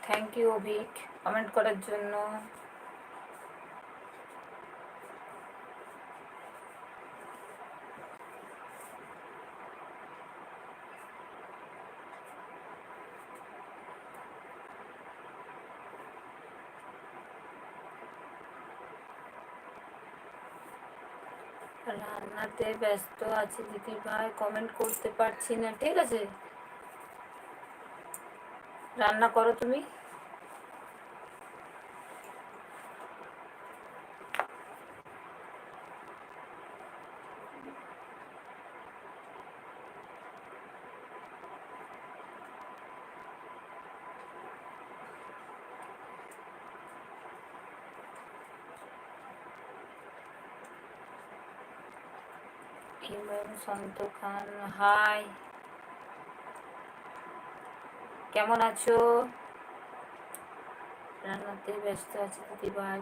Thank you Abhik comment করার জন্য। রান্নাতে ব্যস্ত আছি দিদি ভাই, কমেন্ট করতে পারছি না। ঠিক আছে, রান্না করো তুমি। ইমন সন্ত খান, হাই, কেমন আছো? রান্নাতে ব্যস্ত আছি দিদি ভাই।